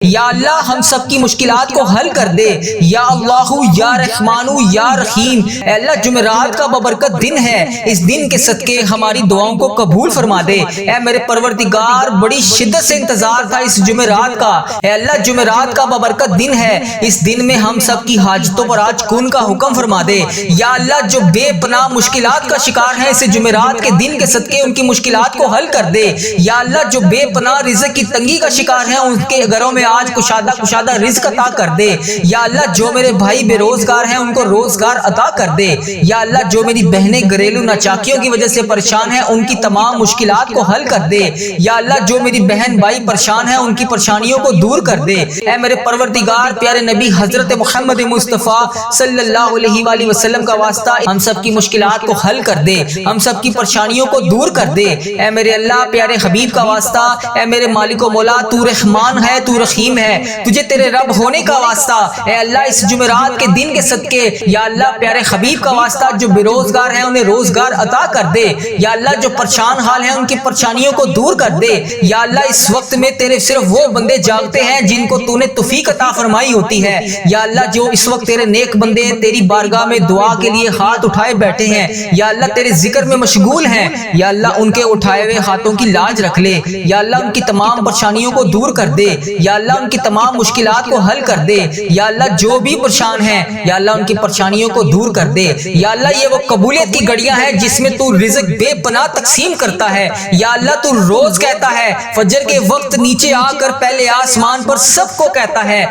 یا اللہ ہم سب کی مشکلات کو حل کر دے، یا اللہ یا رحمان یا رحیم۔ اے اللہ جمعرات کا ببرکت دن ہے، اس دن کے صدقے ہماری دعاؤں کو قبول فرما دے۔ اے میرے پروردگار بڑی شدت سے انتظار تھا اس جمعرات کا، اے اللہ جمعرات کا ببرکت دن ہے، اس دن میں ہم سب کی حاجتوں پر آج کن کا حکم فرما دے۔ یا اللہ جو بے پناہ مشکلات کا شکار ہیں اس جمعرات کے دن کے صدقے ان کی مشکلات کو حل کر دے۔ یا اللہ جو بے پناہ رزق کی تنگی کا شکار ہیں ان کے گھروں میں آج کشادہ رزق عطا کر دے۔ یا اللہ جو میرے بھائی بے روزگار ہیں ان کو روزگار عطا کر دے۔ یا اللہ جو میری بہنیں گھریلو ناچاکیوں کی وجہ سے پریشان ہیں ان کی تمام مشکلات کو حل کر دے۔ یا اللہ جو میری بہن بھائی پریشان ہیں ان کی پریشانیوں کو دور کر دے۔ اے میرے پروردگار پیارے نبی حضرت محمد مصطفیٰ صلی اللہ علیہ وآلہ وسلم کا واسطہ ہم سب کی مشکلات کو حل کر دے، ہم سب کی پریشانیوں کو دور کر دے۔ اے میرے اللہ پیارے حبیب کا واسطہ، اے میرے مالک و مولا تو رحمان ہے تو رحیم ہے، تجھے تیرے رب ہونے کا واسطہ اے اللہ اس جمعرات کے دن کے صدقے یا اللہ پیارے حبیب کا واسطہ جو بے روزگار ہیں انہیں روزگار عطا کر دے۔ یا اللہ جو پریشان حال ہیں ان کی پریشانیوں کو دور کر دے۔ یا اللہ اس وقت میں تیرے صرف وہ بندے جاگتے ہیں جن کو تو نے توفیق عطا فرمائی ہوتی ہے۔ یا اللہ جو اس وقت تیرے نیک بندے تیری بارگاہ میں دعا کے لیے ہاتھ اٹھائے بیٹھے ہیں، یا اللہ تیرے ذکر میں مشغول ہیں، یا اللہ ان کے اٹھائے ہوئے ہاتھوں کی لاج رکھ لے۔ یا اللہ ان کی تمام پریشانیوں کو دور کر دے، یا اللہ ان کی تمام مشکلات کو حل کر دے۔ یا اللہ جو بھی پریشان ہیں یا اللہ ان کی پریشانیوں کو دور کر دے۔ یا اللہ یہ وہ قبولیت کی گھڑیاں ہیں جس میں تو رزق بے پناہ تقسیم کرتا ہے۔ یا اللہ تو روز کہتا ہے فجر کے وقت نیچے آ کر پہلے آسمان پر سب کو کہتا ہے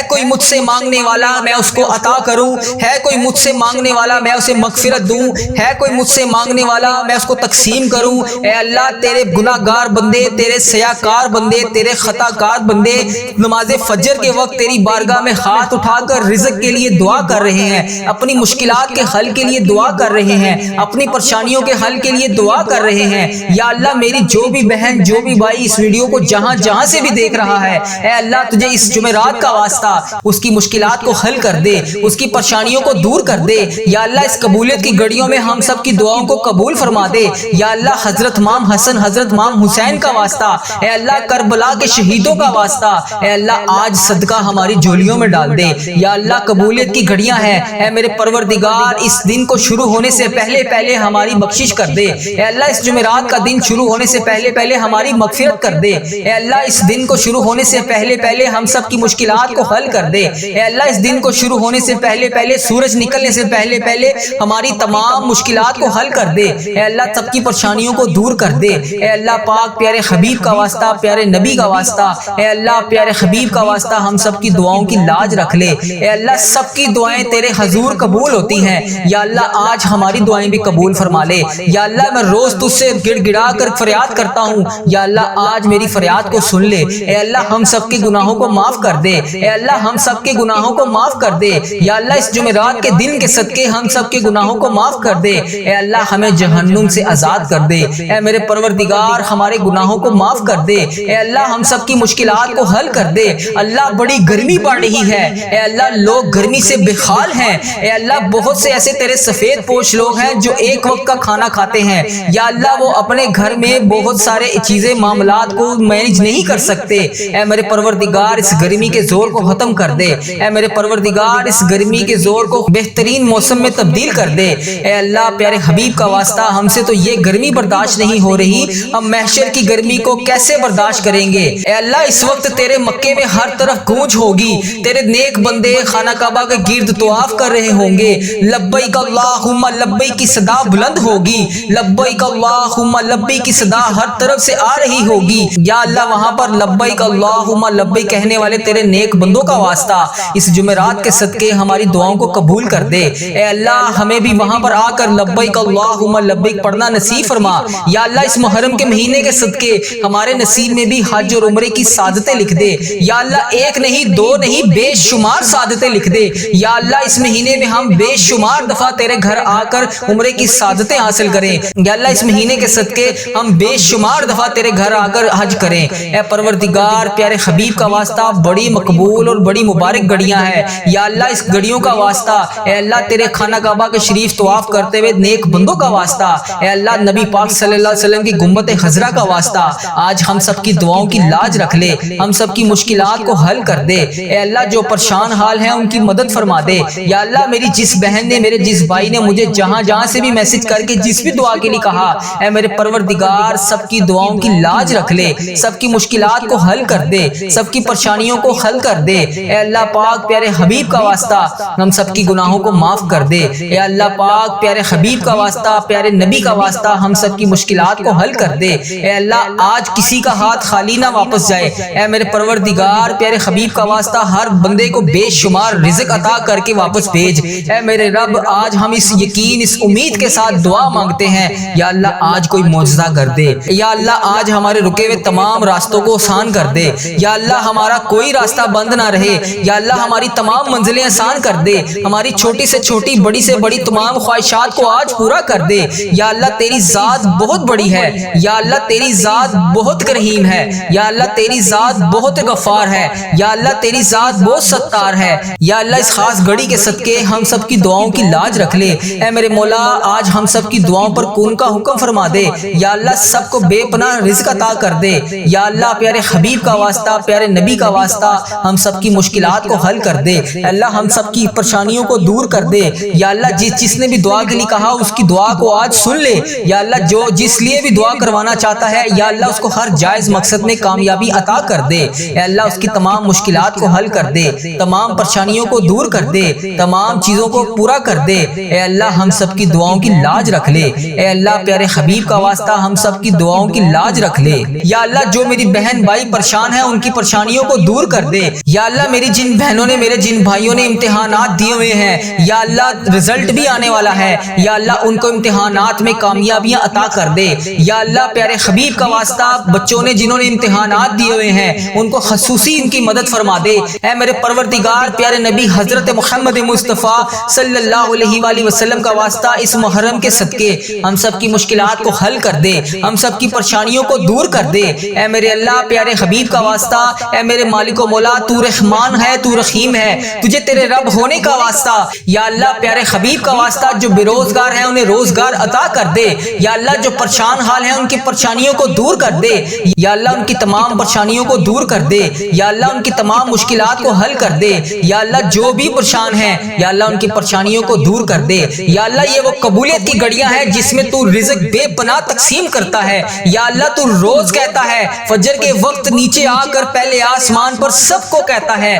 کوئی مجھ سے مانگنے والا میں اس کو عطا کروں، ہے کوئی مجھ سے مانگنے والا میں اسے مغفرت دوں، ہے کوئی مجھ سے مانگنے والا میں اس کو تقسیم کروں۔ اے اللہ تیرے گناہ گار بندے، تیرے سیاکار بندے، تیرے خطا کار بندے نماز فجر کے وقت تیری بارگاہ میں ہاتھ اٹھا کر رزق کے لیے دعا کر رہے ہیں، اپنی مشکلات کے حل کے لیے دعا کر رہے ہیں، اپنی پریشانیوں کے حل کے لیے دعا کر رہے ہیں۔ یا اللہ میری جو بھی بہن جو بھی بھائی اس ویڈیو کو جہاں جہاں سے بھی دیکھ رہا ہے، اے اللہ تجھے اس جمعرات کا واسطہ اس کی مشکلات کو حل کر دے، اس کی پریشانیوں کو دور کر دے۔ یا اللہ اس قبولیت کی گھڑیوں میں ہم سب کی دعاؤں کو قبول فرما دے۔ یا اللہ حضرت امام حسن حضرت امام حسین کا واسطہ، اے اللہ کربلا کے شہیدوں کا واسطہ، اے اللہ آج صدقہ ہماری جھولیوں میں ڈال دے۔ یا اللہ قبولیت کی گھڑیاں ہیں، اے میرے پروردگار اس دن کو شروع ہونے سے پہلے پہلے ہماری بخشش کر دے۔ اے اللہ اس جمعرات کا دن شروع ہونے سے پہلے پہلے ہماری مغفرت کر دے۔ اے اللہ اس دن کو شروع ہونے سے پہلے پہلے ہم سب کی مشکلات کو حل کر دے۔ اے اللہ اس دن کو شروع ہونے سے پہلے پہلے سورج نکلنے سے پہلے پہلے ہماری تمام مشکلات کو حل کر دے۔ اے اللہ سب کی پریشانیوں کو دور کر دے۔ اے اللہ پاک پیارے حبیب کا واسطہ، پیارے نبی کا واسطہ، اے اللہ پیارے حبیب کا واسطہ ہم سب کی دعاؤں کی لاج رکھ لے۔ اے اللہ سب کی دعائیں تیرے حضور قبول ہوتی ہیں، یا اللہ آج ہماری دعائیں بھی قبول فرما لے۔ یا اللہ میں روز تجھ سے گڑ گڑا کر فریاد کرتا ہوں، یا اللہ آج میری فریاد کو سن لے۔ اے اللہ ہم سب کے گناہوں کو معاف کر دے۔ اے اللہ ہم سب کے گناہوں کو معاف کر دے۔ یا اللہ اس جمعرات کے دن کے صدقے ہم سب کے گناہوں کو معاف کر دے۔ اے اللہ ہمیں جہنم سے آزاد کر دے۔ اے میرے پروردگار ہمارے گناہوں کو معاف کر دے۔ اے اللہ ہم سب کی مشکلات کو حل کر دے۔ اللہ بڑی گرمی پڑ رہی ہے، اے اللہ لوگ گرمی سے بے حال ہیں۔ اے اللہ بہت سے ایسے تیرے سفید پوش لوگ ہیں جو ایک وقت کا کھانا کھاتے ہیں، یا اللہ وہ اپنے گھر میں بہت سارے چیزیں معاملات کو مینج نہیں کر سکتے۔ اے میرے پروردگار اس گرمی کے زور کو ختم کر دے۔ اے میرے پروردگار اس گرمی کے زور کو بہترین موسم میں تبدیل کر دے۔ اے اللہ پیارے حبیب کا واسطہ ہم سے تو یہ گرمی برداشت نہیں ہو رہی، ہم محشر کی گرمی کو کیسے برداشت کریں گے؟ اے اللہ اس وقت تیرے مکے میں ہر طرف گونج ہوگی، تیرے نیک بندے خانہ کعبہ کے گرد طواف کر رہے ہوں گے، لبیک اللہم لبیک کی صدا بلند ہوگی، لبیک اللہم لبیک کی صدا ہر طرف سے آ رہی ہوگی۔ یا اللہ وہاں پر لبیک اللہم لبیک کہنے والے تیرے نیک بندوں کا واسطہ اس جمعرات کے صدقے ہماری دعاؤں کو قبول کر دے۔ اے اللہ ہمیں بھی وہاں پر آ کر لبیک اللہم لبیک پڑھنا نصیب فرما۔ یا اللہ اس محرم کے مہینے کے صدقے ہمارے نصیب میں بھی حج اور عمرے کی سعادتیں لکھ دے۔ یا اللہ ایک نہیں دو نہیں بے شمار سعادتیں لکھ دے۔ یا اللہ اس مہینے میں ہم بے شمار دفعہ تیرے گھر آ کر عمرے کی سعادتیں حاصل کریں۔ یا اللہ اس مہینے کے صدقے ہم بے شمار دفعہ تیرے گھر آ کر حج کریں۔ اے پروردگار پیارے حبیب کا واسطہ بڑی مقبول اور بڑی مبارک گھڑیاں ہیں، یا اللہ اس گھڑیوں کا واسطہ اے اللہ تیرے خانہ کعبہ کے شریف طواف کرتے ہوئے نیک بندوں کا واسطہ، اے اللہ نبی پاک صلی اللہ علیہ وسلم کی گنبد خضرا کا واسطہ آج ہم سب کی دعاؤں کی لاج رکھ لے، ہم سب کی کی مشکلات کو حل کر دے۔ اے اللہ جو پریشان حال ہیں ان کی مدد فرما دے۔ یا اللہ میری جس بہن نے، میرے جس بھائی نے مجھے جہاں جہاں سے بھی میسج کر کے جس بھی دعا کے لیے کہا، اے میرے پروردگار سب کی دعاؤں کی لاج رکھ لے، سب کی مشکلات کو حل کر دے، سب کی پریشانیوں کو حل کر دے۔ اے اللہ پاک پیارے حبیب کا واسطہ ہم سب کی گناہوں کو معاف کر دے۔ اے اللہ پاک پیارے حبیب کا واسطہ، پیارے نبی کا واسطہ ہم سب کی مشکلات کو حل کر دے۔ اے اللہ آج کسی کا ہاتھ خالی نہ واپس جائے۔ اے میرے پروردگار پیارے حبیب کا واسطہ ہر بندے کو بے شمار رزق عطا کر کے واپس بھیج۔ اے میرے رب آج ہم اس یقین، اس امید کے ساتھ دعا مانگتے ہیں، یا اللہ آج کوئی معجزہ کر دے۔ یا اللہ آج ہمارے رکے ہوئے تمام راستوں کو آسان کر دے۔ یا اللہ ہمارا کوئی راستہ بند نہ رہے۔ یا اللہ ہماری تمام منزلیں آسان کر دے، ہماری چھوٹی سے چھوٹی، بڑی سے بڑی تمام خواہشات کو آج پورا کر دے۔ یا اللہ تیری ذات بہت بڑی ہے، یا اللہ تیری ذات بہت رحیم ہے، یا اللہ تیری ذات بہت غفار ہے، یا اللہ تیری ذات بہت ستار ہے۔ یا اللہ اس خاص گھڑی کے صدقے ہم سب کی دعاؤں کی لاج رکھ لے۔ اے میرے مولا آج ہم سب کی دعاؤں پر کون کا حکم فرما دے۔ یا اللہ سب کو بے پناہ رزق عطا کر دے۔ یا اللہ پیارے حبیب کا واسطہ، پیارے نبی کا واسطہ ہم سب کی مشکلات کو حل کر دے۔ اللہ ہم سب کی پریشانیوں کو دور کر دے۔ یا اللہ جس نے بھی دعا کے لیے کہا اس کی دعا کو آج سن لے۔ یا اللہ جو جس لیے بھی دعا کروانا چاہتا ہے، یا اللہ اس کو ہر جائز مقصد میں کامیابی عطا کر دے۔ اے اللہ اس کی تمام مشکلات کو حل کر دے، تمام پریشانیوں کو دور کر دے، تمام چیزوں کو پورا کر دے۔ اے اللہ ہم سب کی دعاؤں کی لاج رکھ لے۔ اے اللہ پیارے حبیب کا واسطہ ہم سب کی دعاؤں کی لاج رکھ لے۔ یا اللہ جو میری بہن بھائی پریشان ہیں ان کی پریشانیوں کو دور کر دے۔ یا اللہ میری جن بہنوں نے، میرے جن بھائیوں نے امتحانات دیے ہوئے ہیں، یا اللہ رزلٹ بھی آنے والا ہے، یا اللہ ان کو امتحانات میں کامیابیاں عطا کر دے۔ یا اللہ پیارے حبیب کا واسطہ بچوں نے جنہوں نے امتحانات دیے ہوئے ہیں ان کو خصوصی ان کی مدد فرما دے۔ اے میرے پروردگار پیارے نبی حضرت محمد مصطفیٰ صلی اللہ علیہ وآلہ وسلم کا واسطہ اس محرم کے صدقے ہم سب کی مشکلات کو حل کر دے، ہم سب کی پریشانیوں کو دور کر دے۔ اے میرے اللہ پیارے حبیب کا واسطہ، اے میرے مالک و مولا تو رحمان ہے، تو رحیم ہے، تجھے تیرے رب ہونے کا واسطہ یا اللہ پیارے حبیب کا واسطہ جو بے روزگار ہیں انہیں روزگار عطا کر دے۔ یا اللہ جو پریشان حال ہیں ان کی پریشانیوں کو دور کر دے۔ یا اللہ ان کی تمام پریشانیوں کو دور کر دے۔ یا اللہ ان کی تمام مشکلات کو حل کر دے۔ یا اللہ جو بھی پریشان ہیں یا اللہ ان کی پریشانیوں کو دور کر دے۔ یا اللہ یہ وہ قبولیت کی گھڑیاں ہیں جس میں تو رزق بے پناہ تقسیم کرتا ہے۔ یا اللہ تو روز کہتا ہے فجر کے وقت نیچے آ کر پہلے آسمان پر سب کو کہتا ہے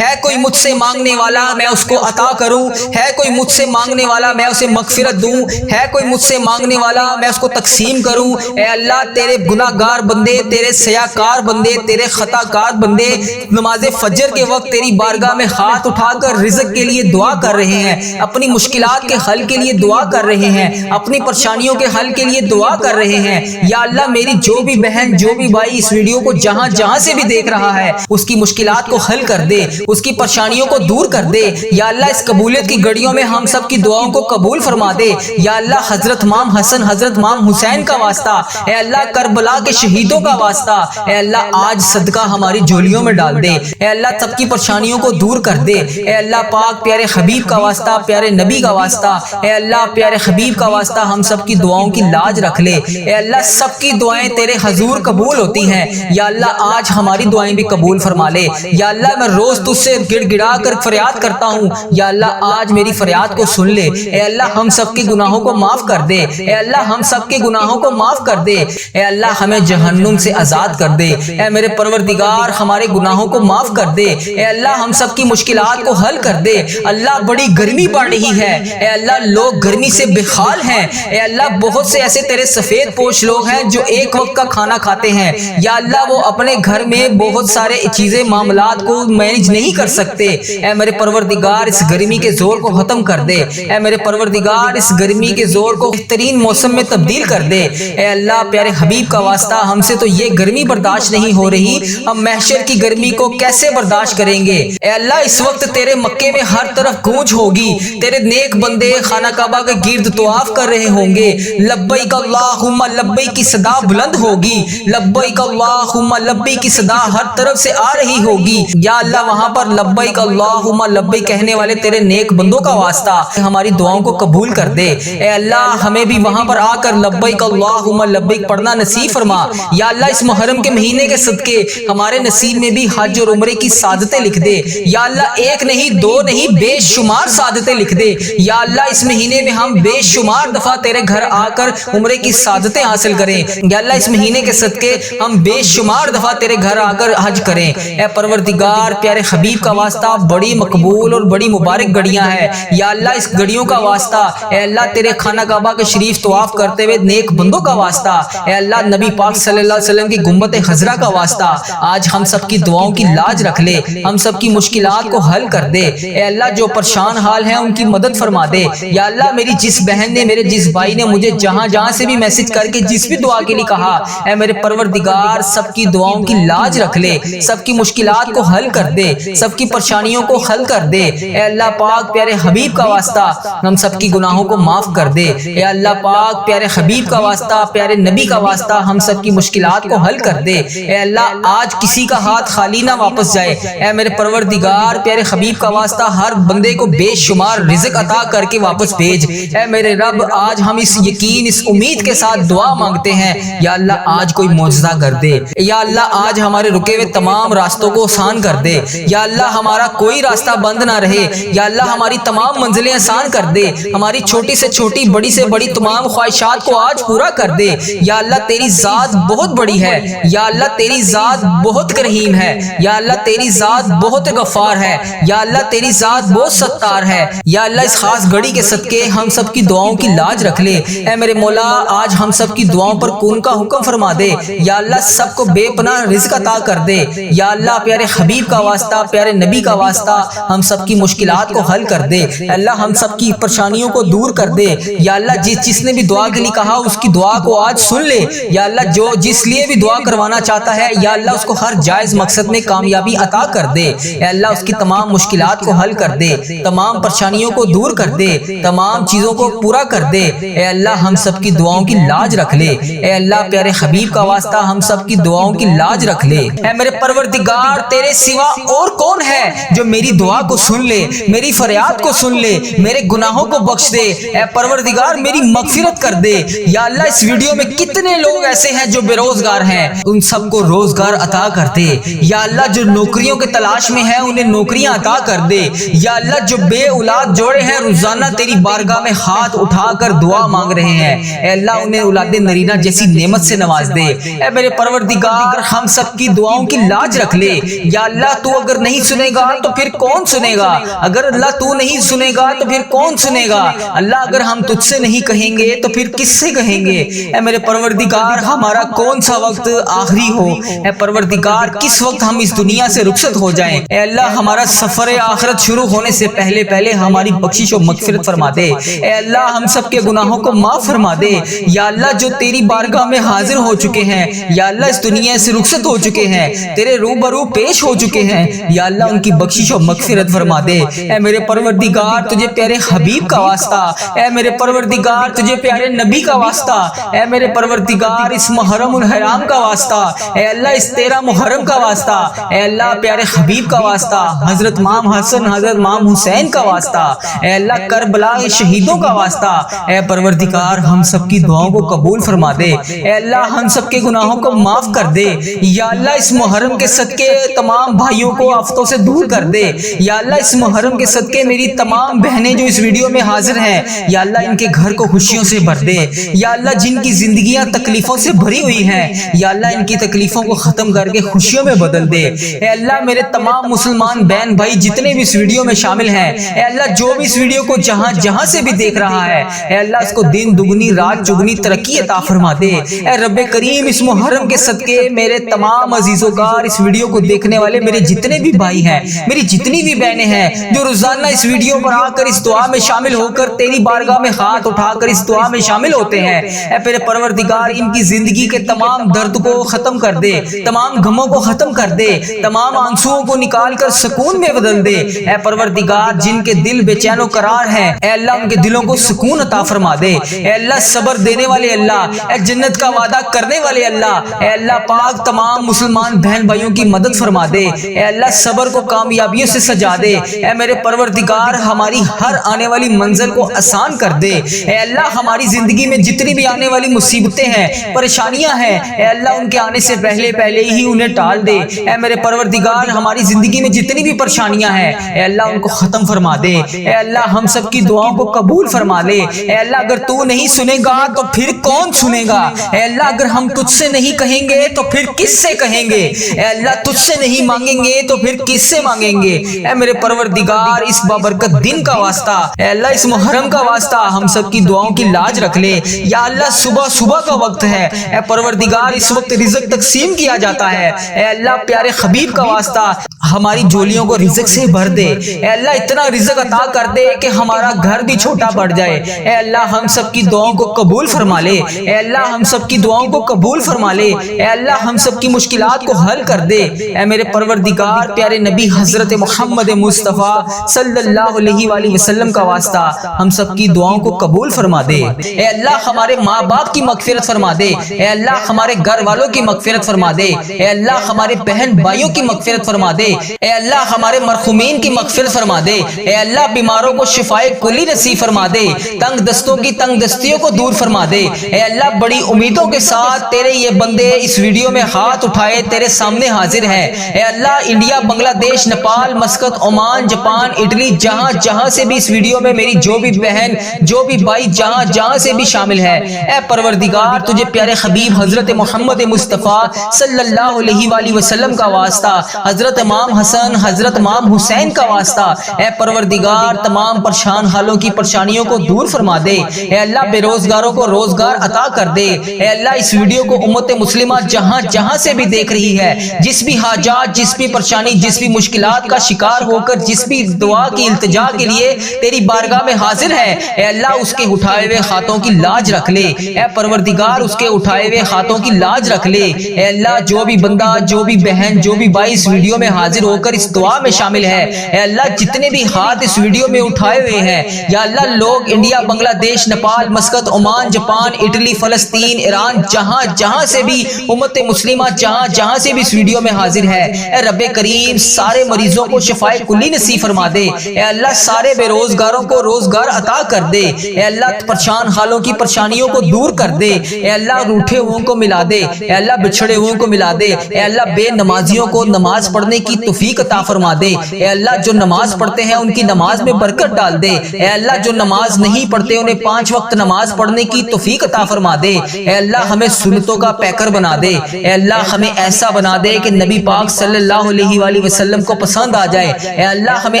کوئی مجھ سے مانگنے والا میں اس کو عطا کروں، ہے کوئی مجھ سے مانگنے والا میں اسے مغفرت دوں، ہے کوئی مجھ سے مانگنے والا میں اس کو تقسیم کروں۔ اے اللہ تیرے گناہ گار بندے، تیرے سیاکار بندے، تیرے خطا کار بندے نماز فجر کے وقت تیری بارگاہ میں ہاتھ اٹھا کر رزق کے لیے دعا کر رہے ہیں، اپنی مشکلات کے حل کے لیے دعا کر رہے ہیں، اپنی پریشانیوں کے حل کے لیے دعا کر رہے ہیں۔ یا اللہ میری جو بھی بہن، جو بھی بھائی اس ویڈیو کو جہاں جہاں سے بھی دیکھ رہا ہے اس کی مشکلات کو حل کر دے، اس کی پریشانیوں کو دور کر دے۔ یا اللہ اس قبولیت کی گھڑیوں میں ہم سب کی دعاؤں کو قبول فرما دے۔ یا اللہ حضرت امام حسن، حضرت امام حسین کا واسطہ، اے اللہ کربلا کے شہیدوں کا واسطہ، اے اللہ آج صدقہ ہماری جھولیوں میں ڈال دے۔ اے اللہ سب کی پریشانیوں کو دور کر دے۔ اے اللہ پاک پیارے حبیب کا واسطہ، پیارے نبی کا واسطہ، اے اللہ پیارے حبیب کا واسطہ ہم سب کی دعاؤں کی لاج رکھ لے۔ اے اللہ سب کی دعائیں تیرے حضور قبول ہوتی ہیں۔ یا اللہ آج ہماری دعائیں بھی قبول فرما لے۔ یا اللہ میں روز تجھ سے گڑ گڑا کر فریاد کرتا ہوں، یا اللہ آج میری فریاد کو سن لے۔ اے اللہ ہم سب کے گناہوں کو معاف کر دے۔ اے اللہ ہم سب کے گناہوں کو معاف کر دے۔ اے اللہ ہمیں جہنم سے آزاد کر دے۔ اے میرے پروردگار ہمارے گناہوں کو معاف کر دے۔ اے اللہ ہم سب کی مشکلات کو حل کر دے۔ اللہ بڑی گرمی پڑ رہی ہے، اے اللہ لوگ گرمی سے بے حال ہیں۔ اے اللہ بہت سے ایسے تیرے سفید پوش لوگ ہیں جو ایک وقت کا کھانا کھاتے ہیں، یا اللہ وہ اپنے گھر میں بہت سارے چیزیں معاملات کو مینج نہیں کر سکتے۔ اے میرے پروردگار اس گرمی کے زور کو ختم کر دے۔ اے میرے پروردگار اس گرمی کے زور کو بہترین موسم میں تبدیل کر دے۔ اے اللہ پیارے حبیب کا واسطہ ہم سے تو یہ گرمی برداشت نہیں ہو رہی، ہم محشر کی گرمی کو کیسے برداشت کریں گے؟ اے اللہ اس وقت تیرے مکے میں ہر طرف گونج ہوگی، تیرے نیک بندے خانہ کعبہ کے گرد طواف کر رہے ہوں گے، لبیک اللہم لبیک کی صدا بلند ہوگی، لبیک اللہم لبیک کی صدا ہر طرف سے آ رہی ہوگی۔ یا اللہ وہاں پر لبیک اللہم لبیک کہنے والے تیرے نیک بندوں کا واسطہ ہماری دعاؤں کو قبول کر دے۔ اے اللہ ہمیں بھی وہاں پر آ کر لبیک اللہم لبیک پڑھنا نصیب فرما۔ یا اللہ اس محرم کے مہینے کے صدقے ہمارے نصیب میں بھی حج اور عمرے کی سعادتیں لکھ دے یا اللہ، ایک نہیں دو نہیں بے شمار سعادتیں لکھ دے یا اللہ، اس مہینے میں ہم بے شمار دفعہ تیرے گھر آ کر عمرے کی سعادتیں حاصل کریں یا اللہ، اس مہینے کے صدقے ہم بے شمار دفعہ تیرے گھر آ کر حج کریں۔ اے پروردگار، پیارے حبیب کا واسطہ بڑی مقبول اور بڑی مبارک گھڑیاں ہیں یا اللہ، اس گھڑیوں کا واسطہ اے اللہ، تیرے خانہ کعبہ کے شریف طواف کرتے ہوئے نیک بندوں کا واسطہ اے اللہ، نبی پاک صلی اللہ علیہ وسلم کی گنبد خضرا کا واسطہ آج ہم سب کی دعاؤں کی لاج رکھ لے، ہم سب کی مشکلات کو حل کر دے اے اللہ، جو پریشان حال ہیں ان کی مدد فرما دے یا اللہ، میری جس بہن نے، میرے جس بھائی نے مجھے جہاں جہاں سے بھی میسج کر کے جس بھی دعا کے لیے کہا، اے میرے پروردگار، سب کی دعاؤں کی لاج رکھ لے، سب کی مشکلات کو حل کر دے، سب کی پریشانیوں کو حل کر دے اے اللہ پاک، پیارے حبیب کا واسطہ ہم سب کی گناہوں کو معاف کر دے اے اللہ پاک، پیارے حبیب کا واسطہ، پیارے نبی کا واسطہ ہم سب کی مشکلات کو حل کر دے اے اللہ، آج کسی کا ہاتھ خالی نہ واپس جائے اے میرے پروردگار، پیارے حبیب کا واسطہ ہر بندے کو بے شمار رزق عطا کر کے واپس بھیج اے میرے رب، آج ہم اس یقین، اس امید کے ساتھ دعا مانگتے ہیں یا اللہ، آج کوئی معجزہ کر دے یا اللہ، آج ہمارے رکے ہوئے تمام راستوں کو آسان کر دے یا اللہ، ہمارا کوئی راستہ بند نہ رہے یا اللہ، ہماری تمام منزلیں آسان کر دے، ہماری چھوٹی سے چھوٹی، بڑی سے بڑی تمام خواہشات کو آج پورا کر دے یا اللہ، تیری ذات بہت بڑی ہے یا اللہ، تیری ذات بہت کریم ہے یا اللہ، تیری ذات بہت غفار ہے یا اللہ، تیری ذات بہت ستار ہے یا اللہ، اس خاص گھڑی کے صدقے ہم سب کی دعاؤں کی لاج رکھ لے اے میرے مولا، آج ہم سب کی دعاؤں پر کون کا حکم فرما دے یا اللہ، سب کو بے پناہ رزق عطا کر دے یا اللہ، پیارے حبیب کا واسطہ، پیارے نبی کا واسطہ ہم سب کی مشکلات کو حل کر دے اللہ، ہم سب کی پریشانیوں کو دور کر دے یا اللہ، جس نے بھی دعا کے لیے کہا اس کی دعا کو آج سن لے یا اللہ، جو جس لیے بھی دعا کروانا چاہتا ہے یا اللہ، اس کو ہر جائز مقصد میں کامیابی عطا کر دے اے اللہ، اس کی تمام مشکلات کو حل کر دے، تمام پریشانیوں کو دور کر دے، تمام چیزوں کو پورا کر دے اے اللہ، ہم سب کی دعاؤں کی لاج رکھ لے اے اللہ، پیارے حبیب کا واسطہ ہم سب کی دعاؤں کی لاج رکھ لے اے میرے پروردگار، تیرے سوا اور کون ہے جو میری دعا کو سن لے، میری فریاد کو سن لے، میرے گناہوں کو بخش دے اے پروردگار، میری مغفرت کر دے یا اللہ، اس ویڈیو میں کتنے لوگ ایسے ہیں جو بے روزگار ہیں، ان سب کو روزگار عطا کر دے یا اللہ، جو نوکریوں کے تلاش میں ہیں انہیں نوکریاں عطا کر دے یا اللہ، جو بے اولاد جوڑے ہیں روزانہ تیری بارگاہ میں ہاتھ اٹھا کر دعا مانگ رہے ہیں اے اللہ، انہیں اولاد نرینہ جیسی نعمت سے نواز دے اے میرے پروردگار، ہم سب کی دعاؤں کی لاج رکھ لے یا اللہ، تو اگر نہیں سنے گا تو پھر کون سنے گا، اگر اللہ تو نہیں سنے گا تو پھر کون سنے گا اللہ، اگر ہم تجھ سے نہیں کہیں گے تو پھر کس سے کہیں گے اے میرے پروردگار، ہمارا کون سا وقت آخری ہو اے پروردگار، کس وقت ہم اس دنیا سے رخصت ہو جائیں اے اللہ، ہمارا سفر آخرت شروع ہونے سے پہلے پہلے ہماری بخشش و مغفرت فرما دے اے اللہ، ہم سب کے گناہوں کو معاف فرما دے یا اللہ، جو تیری بارگاہ میں حاضر ہو چکے ہیں یا اللہ، اس دنیا سے رخصت ہو چکے ہیں، تیرے روبرو پیش ہو چکے ہیں یا اللہ، ان کی بخشش و مغفرت فرما دے اے میرے پروردگار، تجھے پیارے حبیب کا واسطہ اے میرے پروردگار، تجھے پیارے نبی کا واسطہ اے میرے پروردگار، اس محرم الحرام کا واسطہ اے اللہ، اس 13 محرم کا واسطہ اے اللہ، پیارے حبیب کا واسطہ، حضرت امام حسن، حضرت امام حسین کا واسطہ اے اللہ، کربلا کے شہیدوں کا واسطہ اے پروردگار، ہم سب کی دعاؤں کو قبول فرما دے اے اللہ، ہم سب کے گناہوں کو معاف کر دے یا اللہ، اس محرم کے صدقے تمام بھائیوں کو آفتوں سے دور کر دے یا اللہ، اس محرم کے صدقے میری تمام بہنیں جو اس ویڈیو میں حاضر ہیں یا اللہ، ان کے گھر کو خوشیوں سے بھر دے یا اللہ، جن کی زندگیاں تکلیفوں سے بھری ہوئی ہیں یا اللہ، ان کی تکلیفوں کو ختم کر کے خوشیوں میں بدل دے اے اللہ، میرے تمام مسلمان بہن بھائی جتنے بھی اس ویڈیو میں شامل ہیں اے اللہ، جو بھی اس ویڈیو کو جہاں جہاں سے بھی دیکھ رہا ہے اے اللہ، اس کو دن دگنی رات چگنی ترقی عطا فرما دے اے رب کریم، اس محرم کے صدقے میرے تمام عزیزوں کا، اس ویڈیو کو دیکھنے والے میرے جتنے بھی بھائی ہیں، میری جتنی بھی بہنیں ہیں جو روزانہ اس ویڈیو پر آ کر اس دعا میں شامل ہو کر تیری بارگاہ میں ہاتھ اٹھا کر اس دعا میں شامل ہوتے ہیں اے میرے پروردگار، ان کی زندگی کے تمام درد کو ختم کر دے، تمام غموں کو ختم کر دے، تمام آنسوؤں کو نکال کر سکون میں بدل دے اے پروردگار، جن کے دل بے چین و قرار ہیں اے اللہ، ان کے دلوں کو سکون عطا فرما دے اے اللہ، صبر دینے والے اللہ، اے جنت کا وعدہ کرنے والے اللہ، اے اللہ پاک، تمام مسلمان بہن بھائیوں کی مدد فرما دے اے اللہ، صبر کو کامیابیوں سے سجا دے اے میرے پروردگار، ہماری ہر آنے والی منزل کو آسان کر دے اے اللہ، ہماری زندگی میں جتنی بھی آنے والی مصیبتیں ہیں، پریشانیاں ہیں اے اللہ، ان کے آنے سے پہلے پہلے ہی انہیں ٹال دے۔ اے میرے پروردگار ہماری زندگی میں جتنی بھی پریشانیاں ہیں اے اللہ ان کو ختم فرما دے۔ اے اللہ ہم سب کی دعاؤں کو قبول فرما لے۔ اے اللہ اگر تو نہیں سنے گا تو پھر کون سنے گا؟ اے اللہ اگر ہم تجھ سے نہیں کہیں گے تو پھر کس سے کہیں گے؟ اے اللہ تجھ سے نہیں مانگیں گے تو پھر کس سے مانگیں گے؟ اے میرے پروردگار اس بابرکت دن کا واسطہ، اے اللہ اس محرم کا واسطہ ہم سب کی دعاؤں کی لاج رکھ لے۔ یا اللہ صبح کا وقت ہے، اے پروردگار اس وقت رزق تقسیم کیا جاتا ہے۔ اے اللہ پیارے حبیب کا واسطہ ہماری جولیوں کو رزق سے بھر دے۔ اے اللہ اتنا رزق عطا کر دے کہ ہمارا گھر بھی چھوٹا پڑ جائے۔ اے اللہ ہم سب کی دعاؤں کو قبول فرما لے۔ اے اللہ ہم سب کی دعاؤں کو قبول فرما لے۔ اے اللہ ہم سب کی مشکلات کو حل کر دے۔ اے میرے پروردگار پیارے نبی حضرت محمد مصطفیٰ صلی اللہ علیہ وآلہ وسلم کا واسطہ ہم سب کی دعاؤں کو قبول فرما دے۔ اے اللہ ہمارے ماں باپ کی مغفرت فرما دے۔ اے اللہ ہمارے گھر والوں کی مغفرت فرما دے۔ اے اللہ ہمارے بہن بھائیوں کی مغفرت فرما دے۔ اے اللہ ہمارے مرحومین کی مغفرت فرما دے۔ اے اللہ بیماروں کو شفائے کلی نصیب فرما دے۔ تنگ دستوں کی تنگ دستیوں کو دور فرما دے۔ اے اللہ بڑی امیدوں کے ساتھ تیرے یہ بندے اس ویڈیو میں ہاتھ اٹھائے تیرے سامنے حاضر ہیں۔ اے اللہ انڈیا، بنگلہ دیش، Nepal, Muscat, Oman, Japan, Italy, جہاں سے بھی اس ویڈیو میں میری جو بھی بہن جو بھی بھائی جہاں سے بھی شامل ہے، اے پروردگار تجھے پیارے حبیب حضرت محمد مصطفیٰ صلی اللہ علیہ وآلہ وسلم کا واسطہ، حضرت امام حسن، حضرت امام حسین کا واسطہ، اے پروردگار تمام پریشان حالوں کی پریشانیوں کو دور فرما دے۔ اے اللہ بے روزگاروں کو روزگار عطا کر دے۔ اے اللہ اس ویڈیو کو امت مسلمہ جہاں سے بھی دیکھ رہی ہے، جس بھی حاجات، جس بھی پریشانی، جس بھی مشکلات کا شکار ہو کر جس بھی دعا کی التجا کے لیے تیری بارگاہ میں حاضر ہے، اے اللہ اس کے اٹھائے ہوئے ہاتھوں کی لاج رکھ لے۔ اے پروردگار اس کے اٹھائے ہوئے ہاتھوں کی لاج رکھ لے۔ اے اللہ جو بھی بندہ، جو بھی بہن، جو بھی بھائی اس ویڈیو میں حاضر ہو کر اس دعا میں شامل ہے، اے اللہ جتنے بھی ہاتھ اس ویڈیو میں اٹھائے ہوئے ہیں، یا اللہ لوگ انڈیا، بنگلہ دیش، Nepal, Muscat, Oman, Japan, Italy, فلسطین، ایران، جہاں سے بھی امت مسلمہ جہاں سے بھی اس ویڈیو میں حاضر ہے، اے رب کریم سارے مریضوں کو شفائے کلی نصیب فرما دے۔ اے اللہ سارے بے روزگاروں کو روزگار عطا کر دے۔ اے اللہ پریشان حالوں کی پریشانیوں کو دور کر دے۔ اے اللہ روٹھے ہوئے کو ملا دے۔ اے اللہ بچھڑے ہوئے کو ملا دے۔ اے اللہ بے نمازیوں کو نماز پڑھنے کی توفیق عطا فرما دے۔ اے اللہ جو نماز پڑھتے ہیں ان کی نماز میں برکت ڈال دے۔ اے اللہ جو نماز نہیں پڑھتے انہیں 5 وقت نماز پڑھنے کی توفیق عطا فرما دے۔ اے اللہ ہمیں سنتوں کا پیکر بنا دے۔ اے اللہ ہمیں ایسا بنا دے کہ نبی پاک صلی اللہ علیہ وآلہ وسلم کو پسند آ جائے۔ اے اللہ ہمیں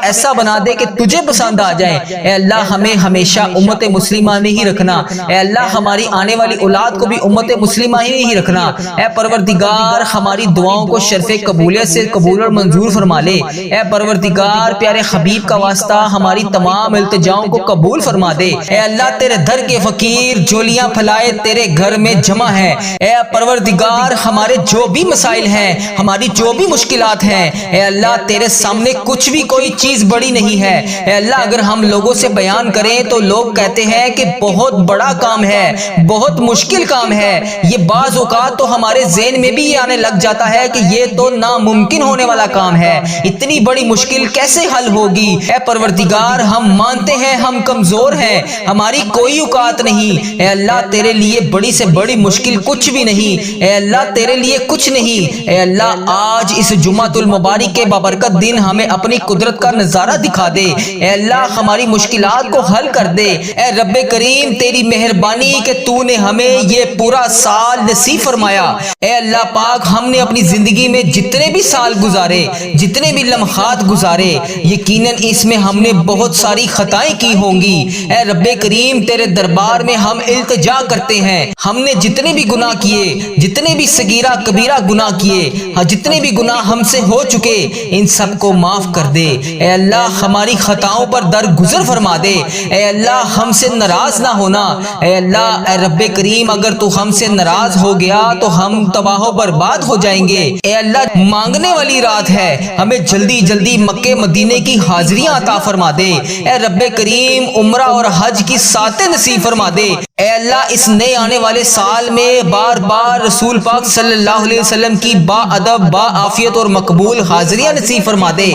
ایسا بنا دے کہ تجھے پسند آ جائے۔ اے اللہ ہمیں ہمیشہ امت مسلمہ میں ہی رکھنا۔ اے اللہ ہماری آنے والی اولاد کو بھی امت مسلمہ ہی رکھنا۔ اے پروردگار ہماری دعاؤں کو شرف قبولیت سے قبول اور منظور فرما لے۔ اے پروردگار پیارے حبیب کا واسطہ ہماری تمام التجاؤں کو قبول فرما دے۔ اے اللہ تیرے در کے فقیر جولیاں پھلائے تیرے گھر میں جمع ہے۔ اے پروردگار ہمارے جو بھی مسائل ہیں، ہماری جو بھی مشکلات ہیں، اے اللہ تیرے سامنے کچھ بھی کوئی چیز بڑی نہیں ہے۔ اے اللہ اگر ہم لوگوں سے بیان کریں تو لوگ کہتے ہیں کہ بہت بڑا کام ہے، بہت مشکل کام ہے۔ یہ بعض اوقات تو ہمارے ذہن میں بھی یہ آنے لگ جاتا ہے کہ یہ تو ناممکن ہونے والا کام ہے، اتنی بڑی مشکل کیسے حل ہوگی؟ اے پروردگار ہم مانتے ہیں ہم کمزور ہیں، ہماری کوئی اوقات نہیں۔ اے اللہ تیرے لیے بڑی سے بڑی مشکل کچھ بھی نہیں۔ اے اللہ تیرے لیے کچھ نہیں۔ اے اللہ آج اس جمعۃ المبارک کے بابرکت دن ہمیں اپنی قدرت کا نظارہ دکھا دے۔ اے اللہ ہماری مشکلات کو حل کر دے۔ اے رب کریم تیری مہربانی کہ تو نے ہمیں یہ پورا سال نصیب فرمایا۔ اے اللہ پاک ہم نے اپنی زندگی میں جتنے بھی سال گزارے، جتنے بھی لمحات گزارے، یقیناً اس میں ہم نے بہت ساری خطائیں کی ہوں گی۔ اے رب کریم تیرے دربار میں ہم التجا کرتے ہیں، ہم نے جتنے بھی گناہ کیے، جتنے بھی صغیرہ کبیرہ گناہ کیے، جتنے بھی گناہ ہم سے ہو چکے، ان سب کو معاف کر دے۔ اے اللہ ہماری خطاؤں پر درگزر فرما دے۔ اے اللہ ہم سے ناراض نہ ہونا۔ اے اللہ اے رب کریم اگر تو ہم سے ناراض ہو گیا تو ہم تباہ و برباد ہو جائیں گے۔ اے اللہ مانگنے والی رات ہے، ہمیں جلدی جلدی مکے مدینے کی حاضریاں عطا فرما دے۔ اے رب کریم عمرہ اور حج کی ساتیں نصیب فرما دے۔ اے اللہ اس نئے آنے والے سال میں بار بار رسول پاک صلی اللہ علیہ وسلم کی با ادب، با عافیت اور مقبول حاضریاں نصیب فرما دے۔